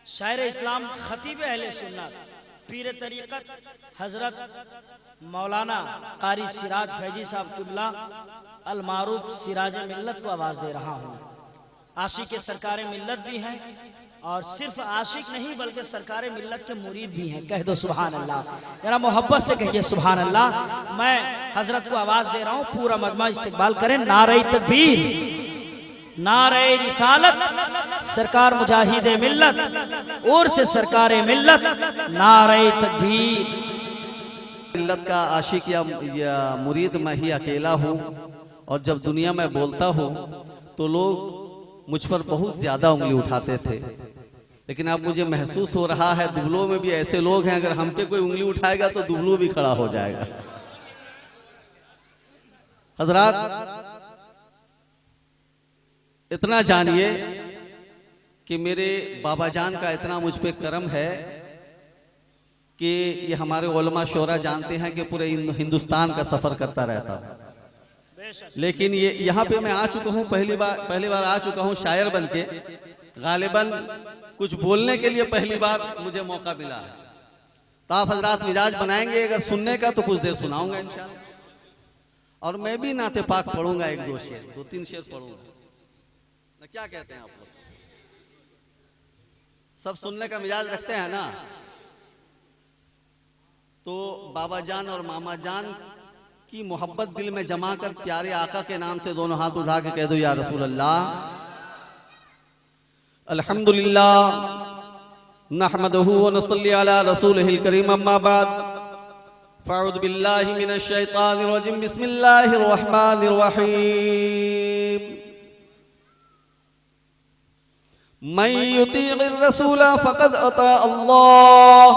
शायर इस्लाम खतीब अहले सुन्नत पीर तरीक़त हजरत मौलाना कारी सिराज फैजी साहब कुल्ला अल मारूफ सिराज मिल्लत को आवाज़ दे रहा हूँ। आशिक के सरकार मिल्लत भी हैं और सिर्फ आशिक नहीं बल्कि सरकार मिल्लत के मुरीद भी हैं। कह दो सुभान अल्लाह, जरा मोहब्बत से कहिए सुभान अल्लाह। मैं हजरत को आवाज़ दे रहा हूँ, पूरा मजमा इस्तिकबाल करें। नारे तकबीर, नारे रिसालत, सरकार मुजाहिद मिल्लत और से सरकार मिल्लत, नारे तकबीर। मिल्लत का आशिक या मुरीद मैं ही अकेला हूँ और जब दुनिया में बोलता हूँ तो लोग मुझ पर बहुत ज्यादा उंगली उठाते थे, लेकिन अब मुझे महसूस हो रहा है दुबलों में भी ऐसे लोग हैं, अगर हम पे कोई उंगली उठाएगा तो दुबलो भी खड़ा हो जाएगा। हजरात इतना जानिए कि मेरे बाबा जान का इतना मुझ पे करम है कि ये हमारे उलमा शोरा जानते हैं कि पूरे हिंदुस्तान का सफर करता रहता हूँ, लेकिन ये यहाँ पे मैं आ चुका हूँ, पहली बार आ चुका हूँ शायर बन के। गालिबन कुछ बोलने के लिए पहली बार मुझे मौका मिला है, तो आप हजरात मिजाज बनाएंगे अगर सुनने का तो कुछ देर सुनाऊंगा इंशाअल्लाह। और मैं भी नाते पाक पढ़ूंगा, एक दो शेर, दो तीन शेर पढ़ूंगा ना। क्या कहते हैं आप लोग? सब सुनने का मिजाज रखते हैं ना? तो बाबा जान और मामा जान की मोहब्बत दिल में जमा कर प्यारे आका के नाम से दोनों हाथ उठा के कह दो या रसूल अल्लाह। अल्हम्दुलिल्लाह नहमदुहु व नसल्ली अला रसूलिहिल करीम, अम्मा बाद फ़अऊज़ु बिल्लाहि मिनश शैतानिर रजीम, बिस्मिल्लाहिर रहमानिर रहीम। मन युतीइर रसूल फ़क़द अता अल्लाह,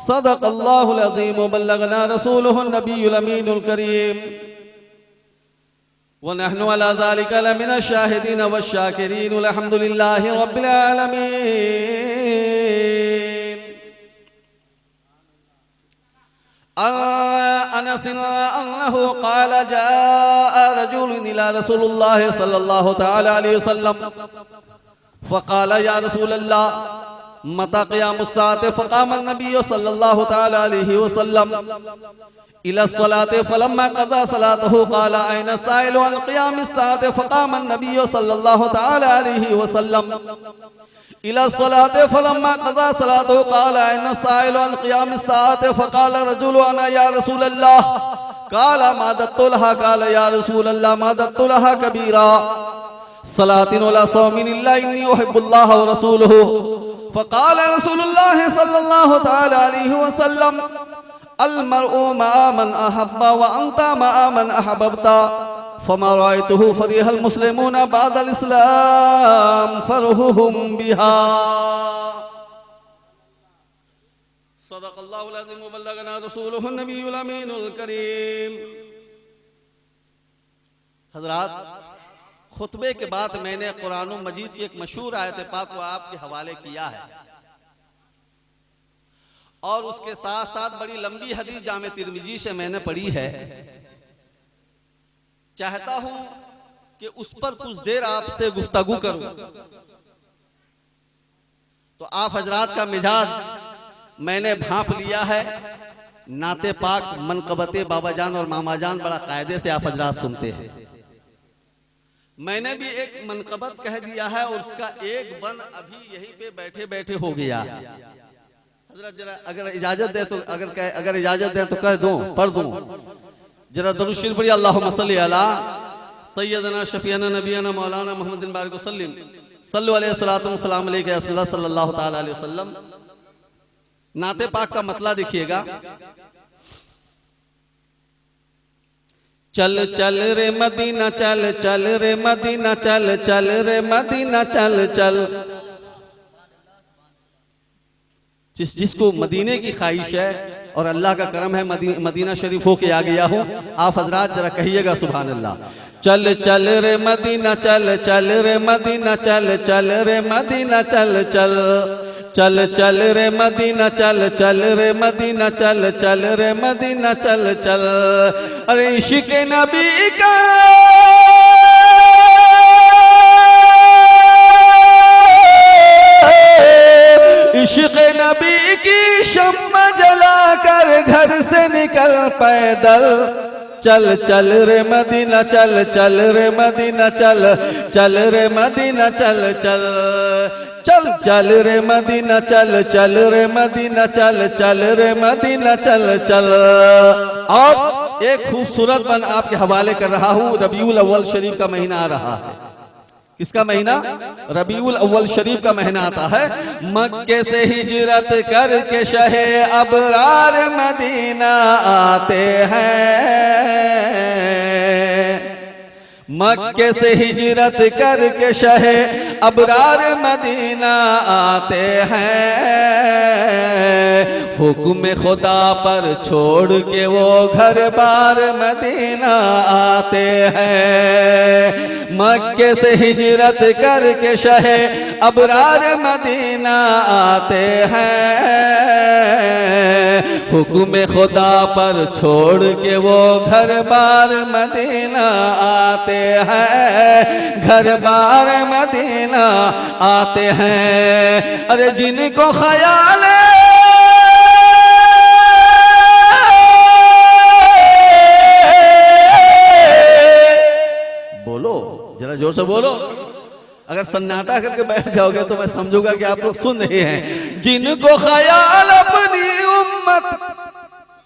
सदक़ल्लाहुल अज़ीम व बल्लगना रसूलुहुन नबियुल अमीनुल करीम व नहनु अला ज़ालिका लमिनश शाहिदीन वश्शाकिरीन अल्हम्दुलिल्लाहि रब्बिल आलमीन। अनस अन्नहु क़ाल जाअ रजुलुन इला रसूलिल्लाहि सल्लल्लाहु तआला अलैहि वसल्लम फ़क़ाल या रसूल अल्लाह मता क़ियामुस साअत, फ़क़ाम अन्नबी सल्लल्लाहु तआला अलैहि वसल्लम इला सलात फलम्मा क़ज़ा सलातहु क़ाल अयना साइलु अन क़ियामिस साअत, फ़क़ाम अन्नबी सल्लल्लाहु तआला अलैहि वसल्लम इला सलात फलम्मा क़ज़ा सलातहु क़ाल अयना साइलु अन क़ियामिस साअत, फ़क़ाल रजुलु अना या रसूल अल्लाह, क़ाल मा दत्तु लहा, क़ाल या रसूल अल्लाह मा दत्तु लहा कबीरा सलातिन वला सौमिन इल्ला इन्नी उहिब्बुल्लाह व रसूलुहु। फ़क़ाल रसूलुल्लाह सल्लल्लाहु तआला अलैहि वसल्लम अल मरउ मअ मन अहब्बा व अंता मअ मन अहबब्ता, फमा रअयतुहु फरिहल मुस्लिमून बअदल इस्लाम फरहुहुम बिहा। सदक़ल्लाहुल अज़ीम व बल्लगना रसूलुहुन नबियुल अमीनुल करीम। हज़रात, खुतबे के बाद मैंने कुरान मजीद की एक मशहूर आयत पाक को आपके हवाले किया है और उसके साथ साथ बड़ी लंबी हदीस जामे तिर्मिजी से मैंने पढ़ी है। चाहता हूं कि उस पर कुछ देर आपसे गुफ्तगू करूं, तो आप हजरात का मिजाज मैंने भांप लिया है। नाते पाक मनकबते बाबा जान और मामा जान बड़ा कायदे से आप हजरात सुनते हैं। मैंने भी एक मनकबत कह दिया है और उसका एक बंद अभी यहीं पे बैठे बैठे हो गया। हजरत जरा अगर इजाजत दे तो अगर इजाजत दे तो कह दूं, पढ़ दूं जरा दरूद शरीफ पढ़िए। अल्लाहुम्मा सल्ली अला सय्यदना शफीअना नबीना मौलाना मुहम्मदिन बारिक वसल्लिम सल्लु अलैहि सलातु व सलाम अलैका या रसूलल्लाह सल्लल्लाहु तआला अलैहि वसल्लम। नाते पाक का मतला देखिएगा। चल चल रे मदीना चल चल रे मदीना चल चल रे मदीना चल चल। जिसको मदीने की ख्वाहिश है और अल्लाह का करम है मदीना शरीफ होके आ गया हूँ, आप हजरात जरा कहिएगा सुभान अल्लाह। चल चल रे मदीना चल चल रे मदीना चल चल रे मदीना चल चल चल चल रे मदीना चल चल रे मदीना चल चल रे मदीना चल चल। अरे इश्क़ नबी का नबी की शम्मा जलाकर घर से निकल पैदल, चल चल रे मदीना चल, चल रे मदीना चल, चल रे मदीना चल, चल चल चल रे मदीना चल, चल रे मदीना चल, चल रे मदीना चल, चल। और एक खूबसूरत बन आपके हवाले कर रहा हूं। रबीउल अव्वल शरीफ का महीना आ रहा है। किसका महीना? रबीउल अव्वल शरीफ का महीना आता है। मक्के से हिजरत करके शहे अबरार मदीना आते हैं, मक्के से हिजरत करके शहे अबरार मदीना आते हैं। हुक्म खुदा पर छोड़ के वो घर बार मदीना आते हैं। मक्के से हिजरत करके शहे अबरार मदीना आते हैं। हुक्म खुदा पर छोड़ के वो घर बार मदीना आते हैं, घर बार मदीना आते हैं। अरे जिनको ख्याल बोलो, जरा जोर से बोलो। अगर सन्नाटा करके बैठ जाओगे तो मैं समझूंगा कि आप लोग सुन रहे हैं। जिनको ख्याल अपनी उम्मत,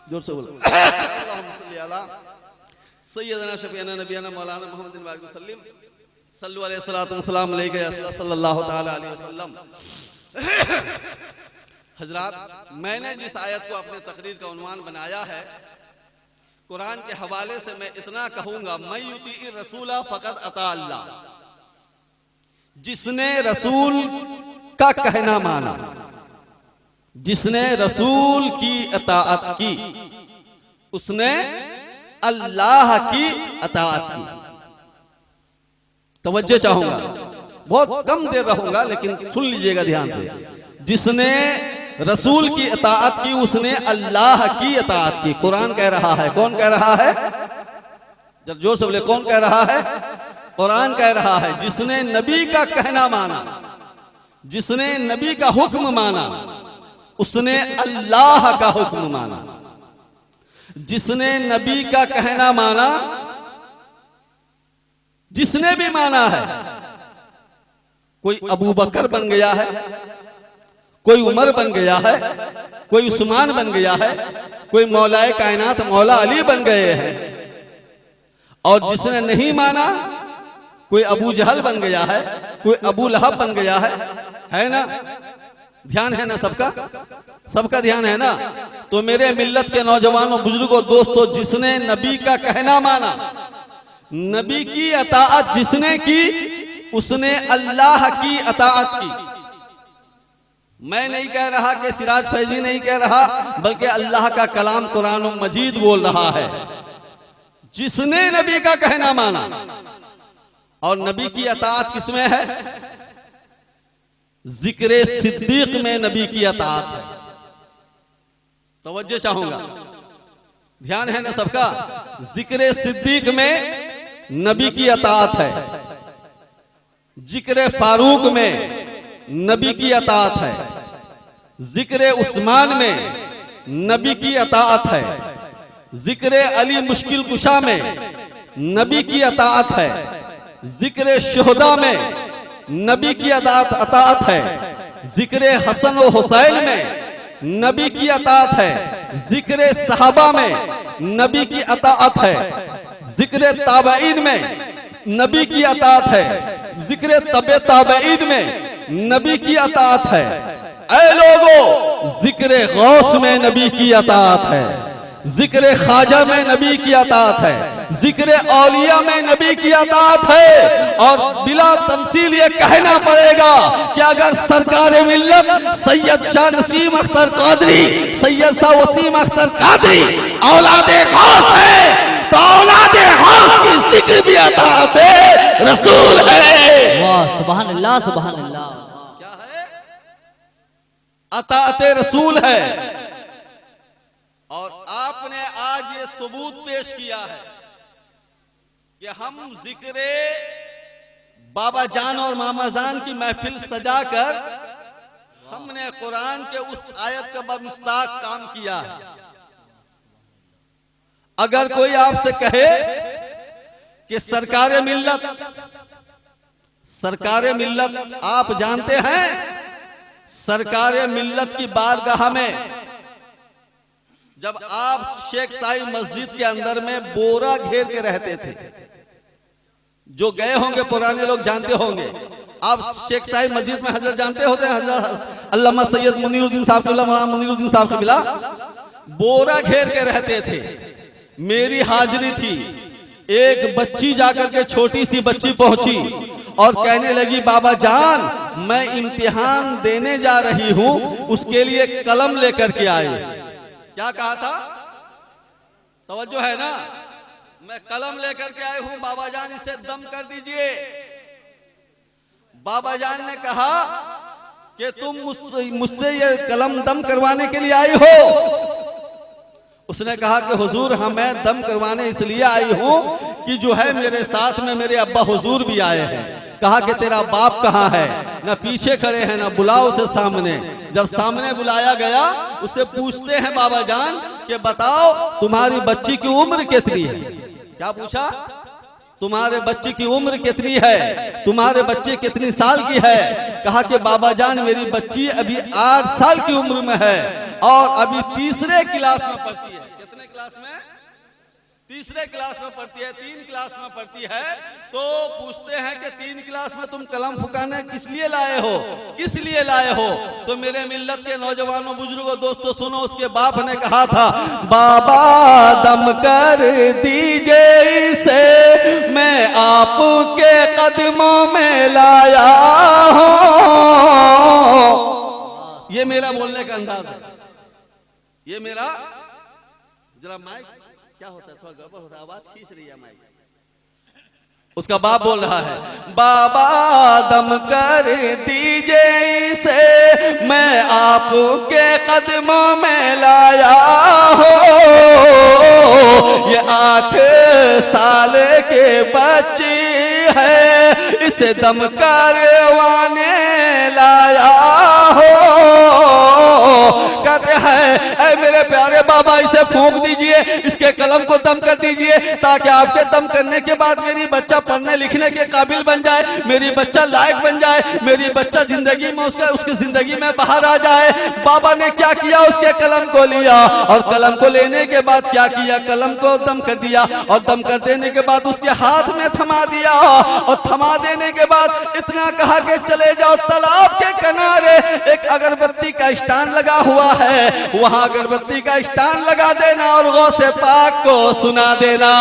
जोर से बोलो, सैयदना शफीना नबीना मौलाना मोहम्मद बिन वाक़िद सल्लम सल्लु अलैहि सल्लतु वस्सलाम अलैहि सल्लल्लाहु तआला अलैहि वसल्लम। हजरात, मैंने जिस आयत को अपने तकरीर का उन्वान बनाया है, कुरान के हवाले से मैं इतना कहूंगा, मैं युती रसूला फकद अता अल्लाह। जिसने रसूल का कहना माना, जिसने रसूल की अताअत की, उसने अल्लाह की अताअत की। तवज्जो चाहूंगा, बहुत कम देर रहूंगा लेकिन सुन लीजिएगा ध्यान से। जिसने रसूल की अताअत की, उसने अल्लाह की अताअत की। कुरान कह रहा है। कौन कह रहा है? जब जोर से बोले, कौन कह रहा है? कुरान कह रहा है। जिसने नबी का कहना माना, जिसने नबी का हुक्म माना, उसने अल्लाह का हुक्म माना। जिसने नबी का कहना माना, जिसने भी माना है, कोई अबू बकर बन गया है, कोई उमर बन गया है, कोई उस्मान बन गया है, कोई मौलाए कायनात मौला अली बन गए हैं। और जिसने नहीं माना, कोई अबू जहल बन गया है, कोई अबू लहब बन गया है ना? ध्यान है ना सबका? सबका ध्यान है ना? तो मेरे मिल्लत के नौजवानों, बुजुर्गों, दोस्तों, जिसने नबी का कहना माना, नबी की अताअत जिसने की, उसने अल्लाह की अताअत की। मैं नहीं कह रहा कि सिराज फैजी नहीं कह रहा, बल्कि अल्लाह का कलाम कुरान मजीद बोल रहा है। जिसने नबी का कहना माना, और नबी की अताअत किसमें है? जिक्र सिद्दीक में नबी की अताअत है। तवज्जो चाहूंगा, ध्यान है ना सबका? जिक्र सिद्दीक में नबी की अताअत है, जिक्र फारूक में नबी की अताअत है, जिक्र उस्मान में नबी की अताअत है, जिक्र अली मुश्किल कुशा में नबी की अताअत है, जिक्र शुहदा में नबी की अताअत है, जिक्र हसन व हुसैन में नबी की अताअत है, जिक्र सहाबा में नबी की अताअत है, जिक्र ताबईन में नबी की अताअत है, जिक्र तबे ताबईन में नबी की अताअत है। ऐ लोगों, जिक्र गौस में नबी की अताअत है, जिक्र ख्वाजा में नबी की अताअत है, जिक्र औलिया में नबी की अताअत है। और बिला तमसील ये कहना पड़ेगा कि अगर सरकार मिल्लत सैयद शाह नसीम अख्तर कादरी, सैयद शाह वसीम अख्तर कादरी औलादे गौस है, तो औलादे गौस की जिक्र भी अताअत रसूल है। वाह, सुभान अल्लाह, सुभान अल्लाह। क्या है? अताअत रसूल है। और आपने आज ये सबूत पेश किया है कि हम जिक्र बाबा जान और मामा जान की महफिल सजाकर हमने कुरान के उस आयत का बमिस्ताक काम किया है। अगर कोई आपसे कहे कि सरकार मिल्लत आप जानते हैं, सरकार मिल्लत की बारगाह में जब आप शेख साई मस्जिद के अंदर में बोरा घेर के रहते थे, जो गए होंगे पुराने लोग जानते होंगे, आप शेख साई मस्जिद में हजरत जानते होते हैं, हजरत अल्लामा सैयद मुनीरुद्दीन साहब मुनीरुद्दीन साहब से मिला, बोरा घेर के रहते थे। मेरी हाजिरी थी, एक बच्ची जाकर के छोटी सी बच्ची पहुंची और कहने लगी, बाबा जान मैं इम्तिहान देने जा रही हूं, उसके लिए कलम लेकर के आए। क्या कहा था? तवज्जो है ना? मैं कलम लेकर के आए हूं, बाबा जान इसे दम कर दीजिए। बाबा जान ने कहा कि तुम मुझसे ये कलम दम करवाने के लिए आई हो? उसने कहा कि हुजूर हाँ मैं दम करवाने इसलिए आई हूं कि जो है मेरे साथ में मेरे अब्बा हुजूर भी आए हैं। कहा कि तेरा बाप कहाँ है? ना पीछे खड़े हैं, ना बुलाओ उसे सामने। जब सामने बुलाया गया, उसे पूछते हैं बाबा जान कि बताओ तुम्हारी बच्ची की उम्र कितनी है? क्या पूछा? तुम्हारे बच्चे की उम्र कितनी है? तुम्हारे बच्चे कितनी साल की है? कहा कि बाबा जान मेरी बच्ची अभी 8 साल की उम्र में है और अभी तीसरे क्लास में पढ़ती है। कितने क्लास में? तीसरे क्लास में पढ़ती है, 3 क्लास में पढ़ती है। तो पूछते हैं कि 3 क्लास में तुम कलम फुकाने किस लिए लाए हो? किस लिए लाए हो? तो मेरे मिल्लत के नौजवानों बुजुर्गों दोस्तों सुनो, उसके बाप ने कहा था, बाबा दम कर दीजिए इसे, मैं आपके कदमों में लाया हूं। ये मेरा बोलने का अंदाज है, ये मेरा। जरा माइक क्या होता है, थोड़ा गड़बड़ होता है, आवाज खींच रही है माइक। उसका बाप बोल रहा है, बाबा दम कर दीजिए इसे, मैं आपके कदमों में लाया हूं। ये 8 साल के बच्ची है, इसे दम करवाने लाया हो। कहते हैं ऐ मेरे प्यारे बाबा इसे फूंक दीजिए, इसके कलम को दम कर दीजिए, ताकि आपके दम करने के बाद मेरी बच्चा पढ़ने लिखने के काबिल बन जाए, मेरी बच्चा लायक बन जाए, मेरी बच्चा जिंदगी में उसकी जिंदगी में बाहर आ जाए। बाबा ने क्या किया? उसके कलम को लिया और कलम को लेने के बाद क्या किया? कलम को दम कर दिया और दम कर देने के बाद उसके हाथ में थमा दिया और थमा देने के बाद इतना कहा कि चले जाओ तालाब के किनारे, एक अगरबत्ती का स्टैंड लगा हुआ है, वहां अगरबत्ती का स्टैंड लगा देना और गौसे पाक को सुना देना।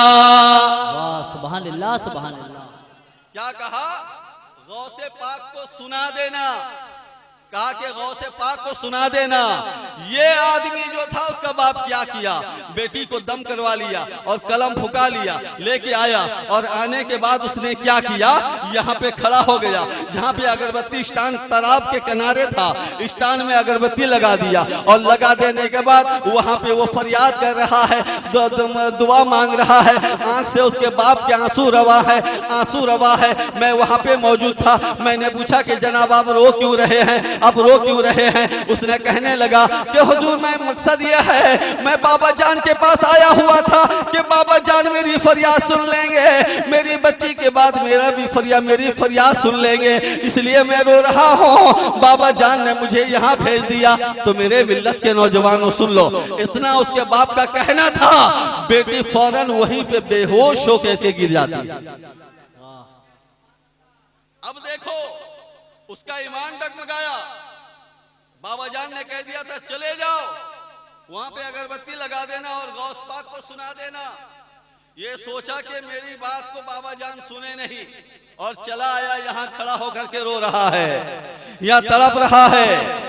वाह सुभान अल्लाह सुभान अल्लाह। क्या कहा? गौसे पाक को सुना देना। कहा कि गौसे पाक को सुना देना। ये आदमी जो था उसका बाप क्या किया? बेटी को दम करवा लिया और कलम फुका लिया, लेके आया और आने के बाद उसने क्या किया? यहाँ पे खड़ा हो गया, जहाँ पे अगरबत्ती स्टैंड तालाब के किनारे था, स्टैंड में अगरबत्ती लगा दिया और लगा देने के बाद वहाँ पे वो फरियाद कर रहा है, दुआ मांग रहा है, आंख से उसके बाप के आंसू रवा है, आंसू रवा है। मैं वहाँ पे मौजूद था, मैंने पूछा कि जनाब आप रो क्यों रहे हैं, आप रो क्यों रहे हैं? उसने कहने लगा कि हुजूर मैं मकसद यह है, मैं बाबा जान के पास आया हुआ था कि बाबा जान मेरी फरियाद सुन लेंगे, मेरी बच्ची के बाद मेरी फरियाद सुन लेंगे, इसलिए मैं रो रहा हूँ। बाबा जान ने मुझे यहाँ भेज दिया। तो मेरे मिल्लत के नौजवानों सुन लो, इतना उसके बाप का कहना था, बेटी फौरन वहीं पे बेहोश होकर के गिर जाती। अब देखो उसका ईमान डगमगाया। बाबा जान ने कह दिया था चले जाओ, वहां पे अगरबत्ती लगा देना और गौस पाक को सुना देना। ये सोचा कि मेरी बात को बाबा जान सुने नहीं और चला आया, यहाँ खड़ा होकर के रो रहा है, यहाँ तड़प रहा है,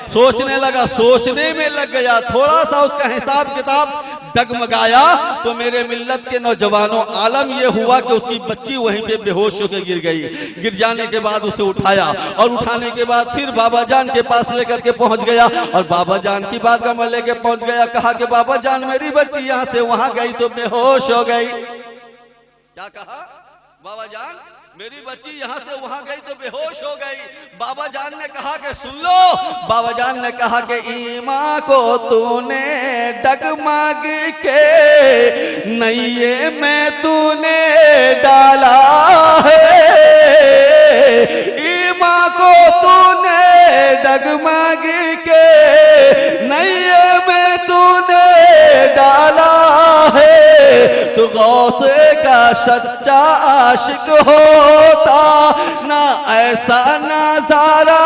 सोचने लगा, सोचने में लग गया, थोड़ा सा उसका हिसाब किताब डगमगाया। तो मेरे मिल्लत के नौजवानों आलम यह हुआ कि उसकी बच्ची वहीं पे बेहोश होकर गिर गई। गिर जाने के बाद उसे उठाया और उठाने के बाद फिर बाबा जान के पास लेकर के पहुंच गया और बाबा जान की बात का मैं लेके पहुंच गया। कहा कि बाबा जान मेरी बच्ची यहाँ से वहां गई तो बेहोश हो गई। क्या कहा? बाबा जान मेरी बच्ची यहाँ से वहां गई तो बेहोश हो गई। बाबा जान ने कहा कि सुन लो। बाबा जान ने कहा कि ईमा को तूने डगमग के नैये में तूने डाला है, ईमा को तूने डगमग के नैये में तूने डाला है। तू गौसे का सच्चा आशिक होता ना ऐसा नजारा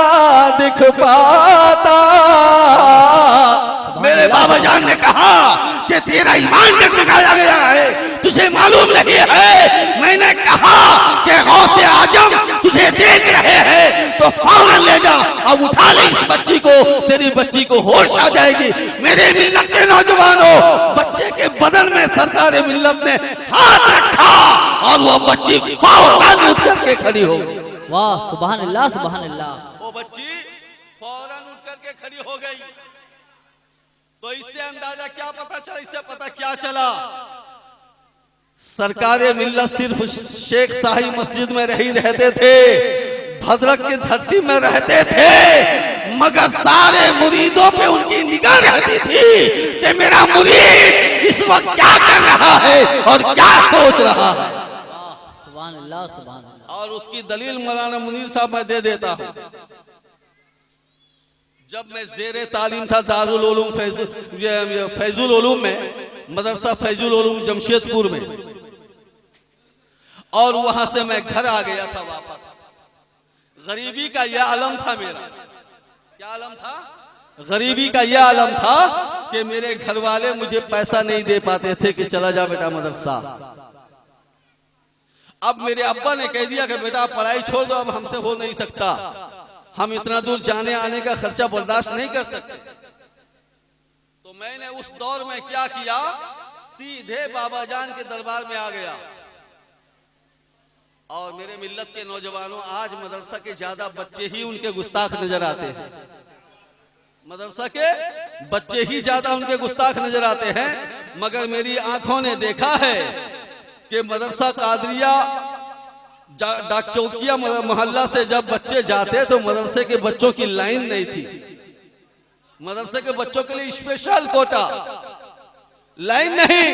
दिख पाता। मेरे बाबा जान ने कहा कि तेरा ईमान डगमगाया गया है, तुझे मालूम नहीं है। मैंने कहा कि गौसे आजम तुझे देख रहे हैं तो फौरन ले जा, अब उठा ले इस बच्ची को, तेरी बच्ची को होश आ जाएगी। मेरे मिल्लत के नौजवानों, बच्चे के बदन में सरकार मिल्लत ने हाथ रखा और वो बच्ची फौरन उठ करके खड़ी हो गई। वाह सुभान अल्लाह सुभान अल्लाह। वो बच्ची फौरन उठ करके खड़ी हो गई। तो इससे अंदाजा क्या पता चला, इससे पता क्या चला, सरकार मिल्लत सिर्फ शेख शाही मस्जिद में नहीं रहते थे, भद्रक की धरती में रहते थे, मगर सारे मुरीदों पे उनकी निगाह रहती थी कि मेरा मुरीद इस वक्त क्या कर रहा है और क्या सोच रहा है। सुभान अल्लाह सुभान अल्लाह। और उसकी दलील मौलाना मुनीर साहब मैं दे देता हूं। जब मैं जेरे तालीम था दारुल उलूम फैजुल उलूम में, मदरसा फैजुल उलूम जमशेदपुर में, और वहां से मैं घर आ गया था वापस। गरीबी का यह आलम था मेरा। क्या आलम था? गरीबी का यह आलम था कि मेरे घर वाले मुझे पैसा नहीं दे पाते थे कि चला जा बेटा मदरसा। अब मेरे अब्बा ने कह दिया कि बेटा पढ़ाई छोड़ दो, अब हमसे हो नहीं सकता, हम इतना दूर जाने आने का खर्चा बर्दाश्त नहीं कर सकते। तो मैंने उस दौर में क्या किया, सीधे बाबा जान के दरबार में आ गया। और मेरे मिल्लत के नौजवानों, आज मदरसा के ज्यादा बच्चे ही उनके गुस्ताख नजर आते हैं। मदरसा के बच्चे ही ज्यादा उनके गुस्ताख नजर आते हैं, मगर मेरी आंखों ने देखा है कि मदरसा कादरिया डाक चौकिया मोहल्ला से जब बच्चे जाते तो मदरसे के बच्चों की लाइन नहीं थी। मदरसे के बच्चों के लिए स्पेशल कोटा, लाइन नहीं।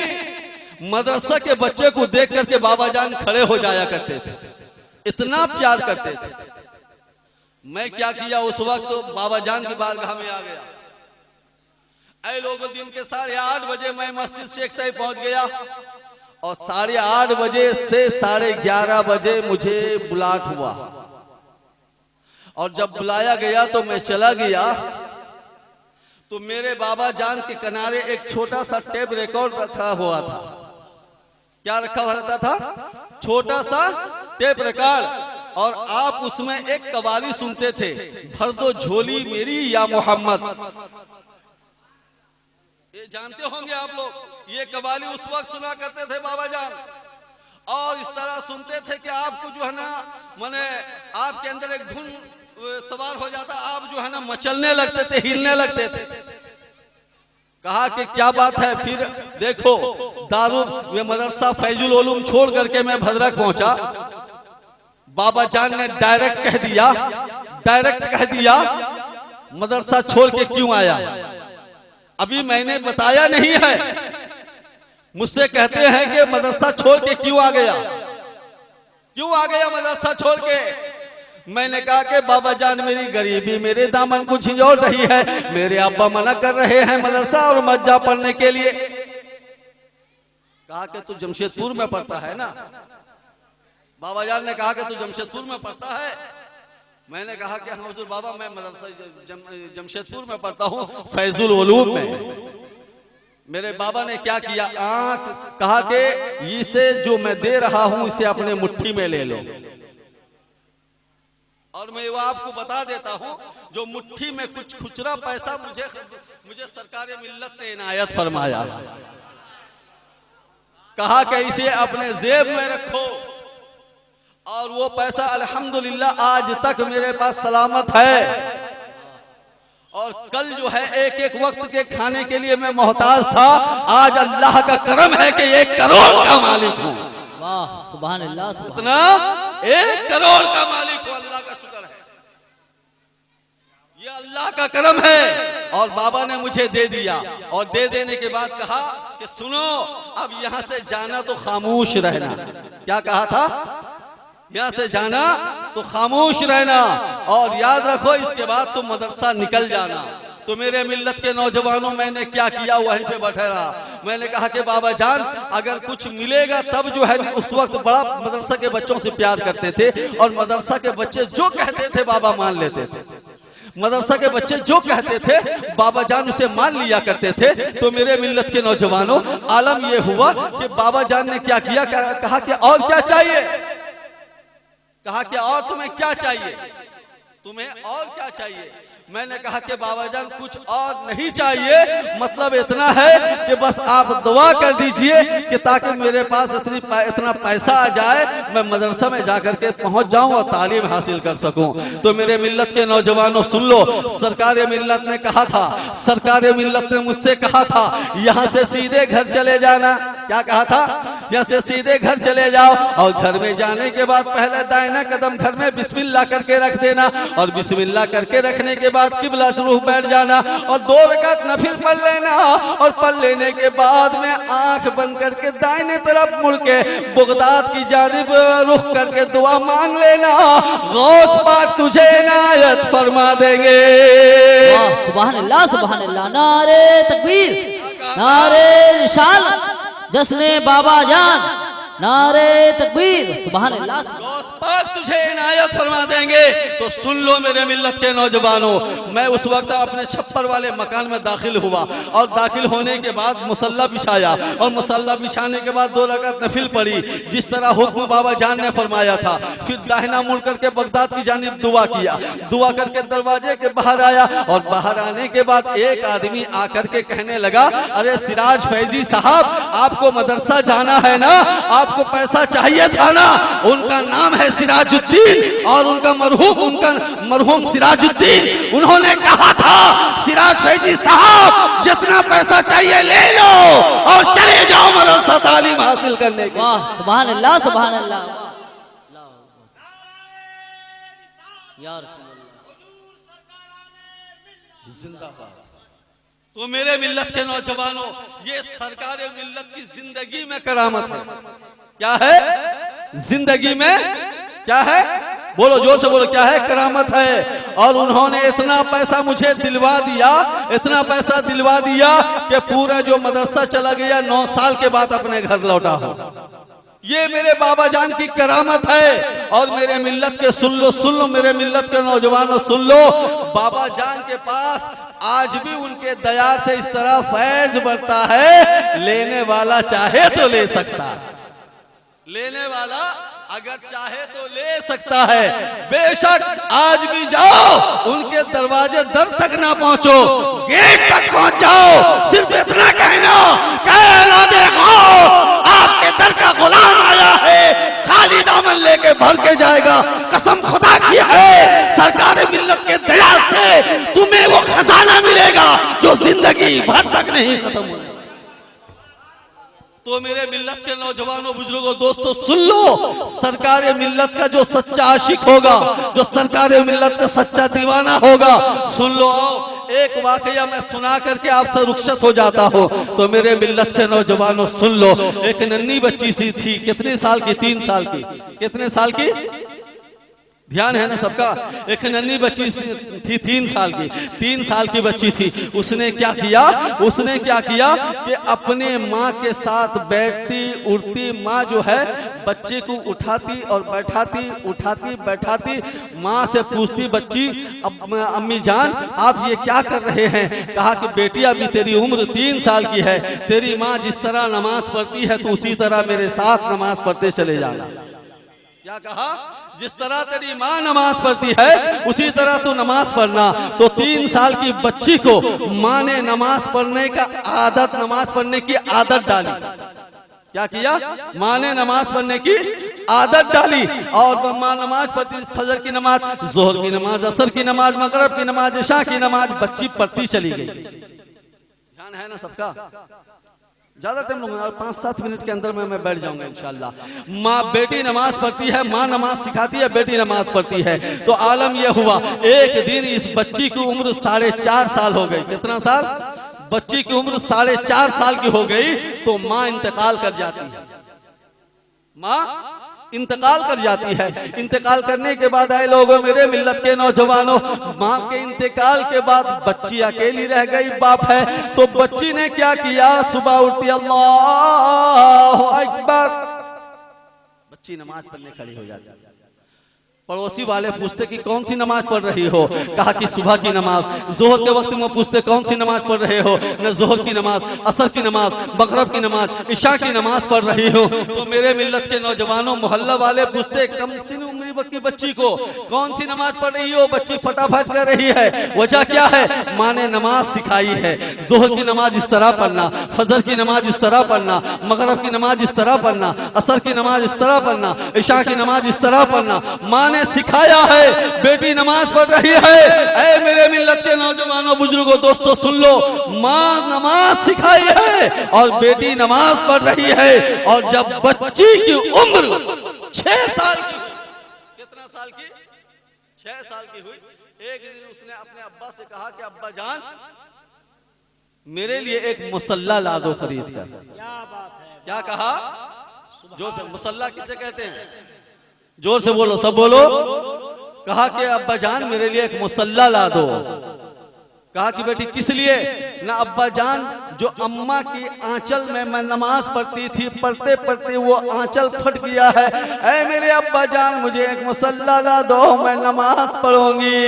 मदरसा के बच्चे को देख करके बाबा जान खड़े हो जाया करते थे, इतना प्यार करते थे। मैं क्या किया उस वक्त, तो बाबा जान की बारगाह में आ गया। ऐ लोगों, दिन के 8:30 बजे मैं मस्जिद शेख साहिब पहुंच गया और 8:30 बजे से 11:30 बजे मुझे बुलाट हुआ। और जब बुलाया गया तो मैं चला गया, तो मेरे बाबा जान के किनारे एक छोटा सा टेप रिकॉर्ड रखा हुआ था। क्या रखा हुआ रहता था? छोटा सा टेप रिकॉर्ड, और आप उसमें एक कवाली सुनते थे, भर दो झोली मेरी या मोहम्मद। ये जानते होंगे आप लोग, ये कवाली उस वक्त सुना करते थे बाबा जान। और इस तरह सुनते थे कि आपको जो है ना, माने आपके अंदर एक धुन सवार हो जाता, आप जो है ना मचलने लगते थे, हिलने लगते थे। कहा कि क्या बात है। फिर देखो, दारू ये मदरसा फैजुल उलूम छोड़ करके मैं भद्रक पहुंचा। बाबा जान ने डायरेक्ट कह दिया मदरसा छोड़ के क्यों आया। अभी मैंने बताया नहीं है, मुझसे कहते हैं कि मदरसा छोड़ के क्यों आ गया मदरसा छोड़ के। मैंने कहा कि बाबा जान मेरी गरीबी मेरे दामन को झिंझोड़ रही है, मेरे अब्बा मना कर रहे हैं मदरसा और मस्जिद पढ़ने के लिए। कहा कि तू जमशेदपुर में पढ़ता है ना। बाबा जान ने कहा कि तू जमशेदपुर में पढ़ता है। मैंने कहा कि हाँ हुजूर बाबा, मैं मदरसा जमशेदपुर में पढ़ता हूँ, फैजुल उलूम में। मेरे बाबा ने क्या किया, आंख कहा कि इसे जो मैं दे रहा हूं इसे अपने मुट्ठी में ले लो। और मैं वो आपको बता देता हूं, जो मुट्ठी में कुछ खुचरा पैसा मुझे सरकार मिल्लत ने इनायत फरमाया। कहा कि इसे अपने जेब में रखो, और वो पैसा अल्हम्दुलिल्लाह आज तक मेरे पास सलामत है। और कल जो है एक वक्त के खाने के लिए मैं मोहताज था, आज अल्लाह का करम है कि 1 करोड़ का मालिक हूं। वाह सुभान अल्लाह। इतना 1 करोड़ का मालिक हो, अल्लाह का शुक्र है, ये अल्लाह का करम है। और बाबा ने मुझे दे दिया और दे देने के बाद कहा कि सुनो अब यहां से जाना तो खामोश रहना। क्या कहा था? यहां से जाना तो खामोश रहना और याद रखो इसके बाद तुम मदरसा निकल जाना। तो मेरे मिल्लत के नौजवानों, मैंने क्या किया, वहीं पे बैठा रहा। मैंने कहा कि बाबा जान अगर कुछ मिलेगा तब जो है, उस वक्त बड़ा मदरसा के बच्चों से प्यार करते थे और मदरसा के बच्चे जो कहते थे बाबा मान लेते थे। मदरसा के बच्चे जो कहते थे बाबा जान उसे मान लिया करते थे। तो मेरे मिल्लत के नौजवानों, आलम यह हुआ कि बाबा जान ने क्या किया, कहा कि और क्या चाहिए, कहा कि और तुम्हें क्या चाहिए, तुम्हें और क्या चाहिए। मैंने कहा कि बाबा जान कुछ और नहीं चाहिए, मतलब इतना है कि बस आप दुआ कर दीजिए कि ताकि मेरे पास इतना पैसा आ जाए मैं मदरसा में जाकर के पहुंच जाऊं और तालीम हासिल कर सकूं। तो मेरे मिल्लत के नौजवानों सुन लो, सरकार मिल्लत ने कहा था, सरकार मिल्लत ने मुझसे कहा था यहां से सीधे घर चले जाना। क्या कहा था? यहाँ से सीधे घर चले जाओ और घर में जाने के बाद पहले दाहिना कदम घर में बिस्मिल्लाह करके रख देना और बिस्मिल्लाह करके रखने के बाद किबला तरफ बैठ जाना और 2 रकात नफिल पढ़ लेना और पढ़ लेने के बाद में आंख बंद करके दाहिने तरफ मुड़ के बगदाद की जानिब रुख करके दुआ मांग लेना, गौस पाक तुझे इनायत फरमा देंगे। सुभान अल्लाह, सुभान अल्लाह। नारे तकबीर, नारे रिसालत, जश्ने बाबा जान, नारे तकबीर, सुभान अल्लाह। गौस पाक तुझे इनायत फरमा देंगे। तो सुन लो मेरे मिल्लत के नौजवानों, मैं उस वक्त अपने छप्पर वाले मकान में दाखिल हुआ और दाखिल होने के बाद मुसल्ला बिछाया और मुसल्ला बिछाने के बाद 2 रकात नफिल पढ़ी जिस तरह हुक्म बाबा जान ने फरमाया था। फिर दाहिना मुड़ करके बगदाद की जानिब दुआ किया, दुआ करके दरवाजे के बाहर आया और बाहर आने के बाद एक आदमी आकर के कहने लगा, अरे सिराज फैजी साहब आपको मदरसा जाना है ना, आपको पैसा चाहिए था ना। उनका नाम है सिराजुद्दीन और उनका मरहूम सिराजुद्दीन। उन्होंने कहा था सिराज फैजी साहब जितना पैसा चाहिए ले लो और चले जाओ मदरसा तालीम हासिल करने के। वाह, सुभान अल्लाह, सुभान अल्लाह। या रसूल अल्लाह। जिंदाबाद। तो मेरे मिल्लत के नौजवानों, ये सरकार मिल्लत की जिंदगी में करामत है। क्या है? जिंदगी में क्या है? बोलो जोर से बोलो, क्या है? करामत है। और उन्होंने इतना पैसा मुझे दिलवा दिया, इतना पैसा दिलवा दिया कि पूरा जो मदरसा चला गया 9 साल के बाद अपने घर लौटा हो। ये मेरे बाबा जान की करामत है। और मेरे मिल्लत के सुन लो मेरे मिल्लत के नौजवानों सुन लो, बाबा जान के पास आज भी उनके दया से इस तरह फैज बढ़ता है, लेने वाला चाहे तो ले सकता है, लेने वाला अगर चाहे तो ले सकता है। बेशक आज भी जाओ उनके दरवाजे दर तक ना पहुंचो, गेट तक पहुंच जाओ, सिर्फ इतना कहना आपके दर का गुलाम आया है, खाली दामन लेके भर के जाएगा। कसम खुदा की है, सरकार मिल्लत के दया से तुम्हें वो खजाना मिलेगा जो जिंदगी भर तक नहीं खत्म होगा। तो मेरे मिल्लत के नौजवानों, बुजुर्गों, दोस्तों सुन लो, सरकार मिल्लत का जो सच्चा आशिक होगा, जो सरकार मिल्लत का सच्चा दीवाना होगा, सुन लो। एक वाकया मैं सुना करके आपसे रुखसत हो जाता हूँ। तो मेरे मिल्लत के नौजवानों सुन लो, एक नन्ही बच्ची सी थी, कितने साल की? 3 साल की। कितने साल की? ध्यान है ना सबका? एक नन्ही बच्ची थी 3 साल की, 3 साल की बच्ची थी। उसने क्या किया कि अपने माँ के साथ बैठती उठती, माँ जो है बच्चे को उठाती और बैठाती, उठाती बैठाती, माँ से पूछती बच्ची, अम्मी जान आप ये क्या कर रहे हैं? कहा कि बेटी अभी तेरी उम्र 3 साल की है, तेरी माँ जिस तरह नमाज पढ़ती है तो उसी तरह मेरे साथ नमाज पढ़ते चले जाना। क्या कहा? जिस तरह तेरी माँ नमाज पढ़ती है उसी तरह तू नमाज पढ़ना। तो 3 साल की बच्ची को माँ ने नमाज पढ़ने की आदत डाली। क्या किया? माँ ने नमाज पढ़ने की आदत डाली और माँ नमाज पढ़ती, फजर की नमाज, जोहर की नमाज, असर की नमाज, मगरिब की नमाज, इशा की नमाज बच्ची पढ़ती चली गई। ध्यान है ना सबका? ज्यादा टाइम लूंगा, 5-7 मिनट के अंदर में मैं बैठ जाऊंगा इंशाल्लाह। माँ बेटी नमाज पढ़ती है, माँ नमाज सिखाती है, बेटी नमाज पढ़ती है। तो आलम यह हुआ, एक दिन इस बच्ची की उम्र 4.5 साल हो गई। कितना साल? बच्ची की उम्र 4.5 साल की हो गई तो माँ इंतकाल कर जाती है। माँ इंतकाल कर जाती है। इंतकाल करने के बाद आए लोगों, मेरे मिल्लत के नौजवानों, माँ के इंतकाल के बाद बच्ची अकेली रह गई, बाप है। तो बच्ची ने क्या किया? सुबह उठी, अल्लाहु अकबर, बच्ची नमाज पढ़ने खड़ी हो जाती है। पड़ोसी वाले पूछते कि कौन सी नमाज पढ़ रही हो? कहा कि सुबह की नमाज। जोहर के वक्त में पूछते कौन सी नमाज पढ़ रहे हो? न जोहर की नमाज, असर की नमाज, मगरिब की नमाज, इशा की नमाज पढ़ रही हो। तो मेरे मिल्लत के नौजवानों, मोहल्ला वाले पूछते कम उम्र की बच्ची को कौन सी नमाज पढ़ रही हो? बच्ची फटाफट कर रही है। वजह क्या है? माँ ने नमाज सिखाई है, जोहर की नमाज इस तरह पढ़ना, फजर की नमाज इस तरह पढ़ना, मगरिब की नमाज इस तरह पढ़ना, असर की नमाज इस तरह पढ़ना, इशा की नमाज इस तरह पढ़ना। माँ ने सिखाया है, बेटी नमाज पढ़ रही है। ऐ मेरे मिल्लत के नौजवानों, बुजुर्गों, दोस्तों सुन लो, माँ नमाज सिखाई है और बेटी नमाज पढ़ रही है। और जब बच्ची की उम्र 6 साल की, कितना साल की? 6 साल की हुई, एक दिन उसने अपने अब्बा से कहा कि अब्बा जान, मेरे लिए एक मुसल्ला ला दो खरीद कर। क्या बात है? क्या कहा? जोर से, मुसल्ला किसे कहते हैं? जोर से बोलो, सब बोलो। कहा कि अब्बा जान मेरे लिए एक मुसल्ला ला दो। कहा कि बेटी किस लिए? ना अब्बा जान, जो अम्मा की आंचल में मैं नमाज पढ़ती थी, पढ़ते पढ़ते वो आंचल फट गया है। ऐ मेरे अब्बा जान, मुझे एक मुसल्ला ला दो, मैं नमाज पढ़ूंगी।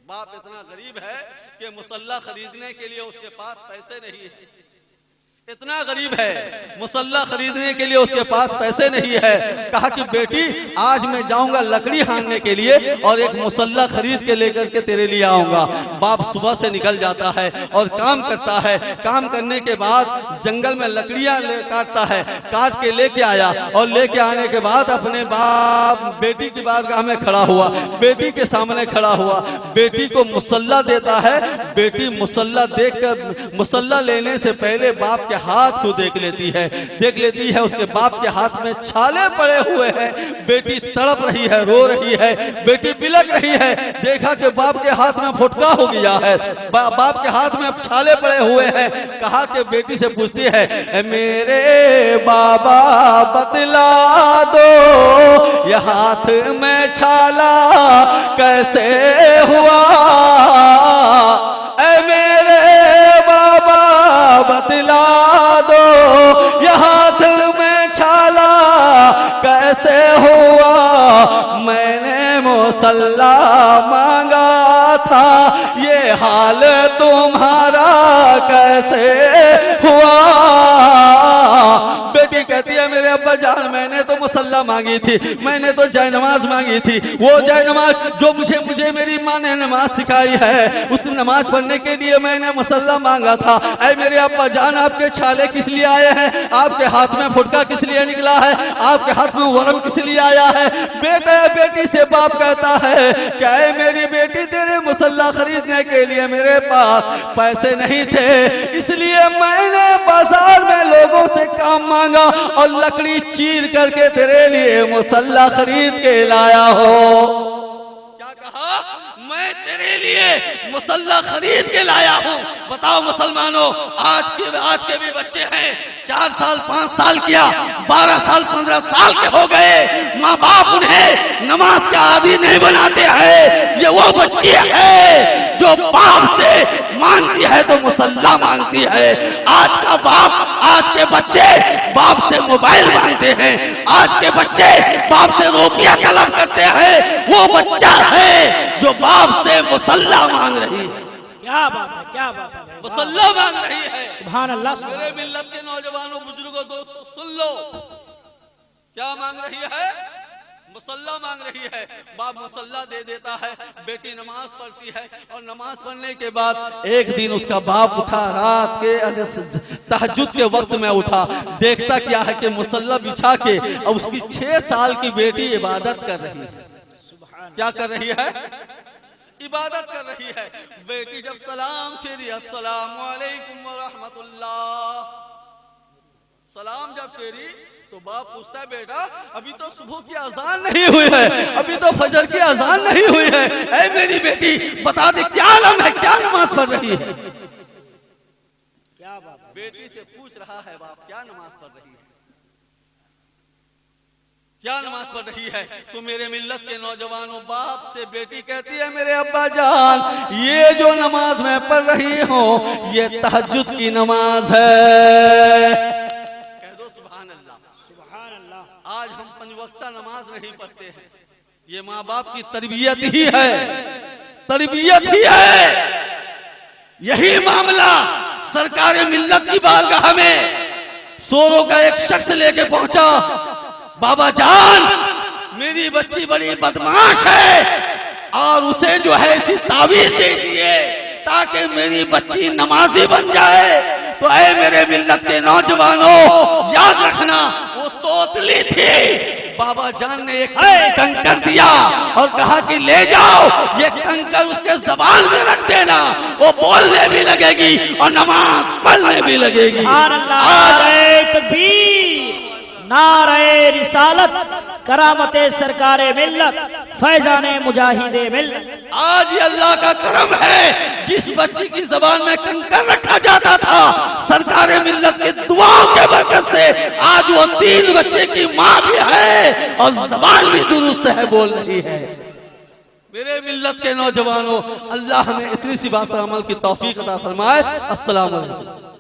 बाप इतना गरीब है कि मुसल्ला खरीदने के लिए उसके पास पैसे नहीं है। इतना गरीब है, मुसल्ला खरीदने के लिए उसके पास पैसे नहीं है। कहा कि बेटी आज मैं जाऊंगा लकड़ी हांगने के लिए और एक मुसल्ला खरीद के लेकर के तेरे लिए आऊंगा। बाप सुबह से निकल जाता है और काम करता है। काम करने के बाद जंगल में लकड़ियां काटता है, काट के लेके आया और लेके आने के बाद अपने बाप बेटी की बारगाह में खड़ा हुआ, बेटी के सामने खड़ा हुआ, बेटी को मुसल्ला देता है। बेटी मुसल्ला देखकर, मुसल्ला लेने से पहले बाप हाथ को देख लेती है, उसके बाप के हाथ में छाले पड़े हुए हैं। बेटी तड़प रही है, रो रही है, बेटी बिलक रही है। देखा कि बाप के हाथ में फुटका हो गया है, बाप के हाथ में छाले पड़े हुए हैं। कहा कि बेटी से पूछती है, मेरे बाबा बतला दो ये हाथ में छाला कैसे हुआ? बतला दो ये हाथ में छाला कैसे हुआ? मैंने मुसल्ला मांगा था, ये हाल तुम्हारा कैसे हुआ? बेटी कहती है, मेरे अब्बा जान, मैंने तो मुसल्ला मांगी थी, मैंने तो जयनमाज मांगी थी। वो जयनमाज जो मुझे मेरी माँ ने नमाज सिखाई है, उस नमाज पढ़ने के लिए मैंने मुसल्ला मांगा था। ऐ मेरे अब्बा जान, आपके छाले किस लिए आए हैं? आपके हाथ में फुटका किस लिए निकला है? आपके हाथ में वरम किस लिए आया है? बेटी से बाप कहता है, क्या है मेरी बेटी, तेरे मुसल्ला खरीदने के लिए मेरे पास पैसे नहीं थे, इसलिए मैंने बाजार में लोगों से काम मांगा और लकड़ी चीर करके तेरे लिए मुसल्ला खरीद के लाया हो। क्या कहा? मैं तेरे लिए मुसल्ला खरीद के लाया हूँ। बताओ मुसलमानों, आज के भी बच्चे हैं, 4 साल 5 साल किया, 12 साल 15 साल के हो गए, माँ बाप उन्हें नमाज का आदी नहीं बनाते हैं। ये वो बच्ची है जो बाप से मांगती है तो मुसल्ला मांगती है। आज का बाप, आज के बच्चे बाप से मोबाइल मांगते हैं, आज के बच्चे बाप से रुपया तलब करते हैं। वो बच्चा है जो बाप से मुसल्ला मांग रही है। क्या बात है? क्या बात है? मुसल्ला मांग रही है। सुभान अल्लाह। मेरे मिल्लत के नौजवानों, बुजुर्गों, दोस्तों सुन लो, क्या मांग रही है? मुसल्ला मांग रही है। बाप मुसल्ला दे देता है, बेटी नमाज पढ़ती है और नमाज पढ़ने के बाद एक दिन उसका बाप उठा, रात के तहज्जुद के वक्त में उठा, देखता क्या है कि मुसल्ला बिछा के और उसकी 6 साल की बेटी इबादत कर रही है। क्या कर रही है? इबादत कर रही है। बेटी जब सलाम फेरी, अस्सलामु अलैकुम व रहमतुल्लाह, सलाम जब फेरी तो बाप पूछता है, बेटा अभी तो सुबह की अजान नहीं हुई है, अभी तो फजर की अजान नहीं हुई है, ऐ मेरी बेटी बता दे क्या आलम है, क्या नमाज पढ़ रही है? क्या बात है? बेटी से पूछ रहा है बाप, क्या नमाज पढ़ रही है, क्या नमाज पढ़ रही है? तो मेरे मिल्लत के नौजवानों, बाप से बेटी कहती है, मेरे अब्बा जान, ये जो नमाज मैं पढ़ रही हूँ ये तहज्जुद की नमाज है। कह दो सुभान अल्लाह। सुभान अल्लाह। आज हम 5 वक्ता नमाज नहीं पढ़ते हैं, ये माँ बाप की तरबियत ही है, तरबियत ही है। यही मामला सरकार मिल्लत की बारगाह में सोरों का एक शख्स लेके पहुंचा, बाबा जान मेरी बच्ची बड़ी बदमाश है और उसे जो है इसी तावीज दीजिए ताकि मेरी बच्ची नमाजी बन जाए। तो ऐ मेरे मिल्लत के नौजवानों, याद रखना वो तोतली थी, बाबा जान ने एक कंकर दिया और कहा कि ले जाओ, ये कंकर उसके जबान में रख देना, वो बोलने भी लगेगी और नमाज पढ़ने भी लगेगी। नारे तकबीर, नारे रिसालत, करामते सरकारे मिल्लत, फैजाने मुजाहिदे मिल्लत। आज ये अल्लाह का करम है, जिस बच्ची की जबान में कंकर रखा जाता था, सरकारे मिल्लत की दुआओं के बरकत से आज वो 3 बच्चे की माँ भी है और जबान भी दुरुस्त है, बोल रही है। मेरे मिल्लत के नौजवानों, अल्लाह हमें इतनी सी बात पर अमल की तौफीक अता फरमाए। अस्सलाम वालेकुम।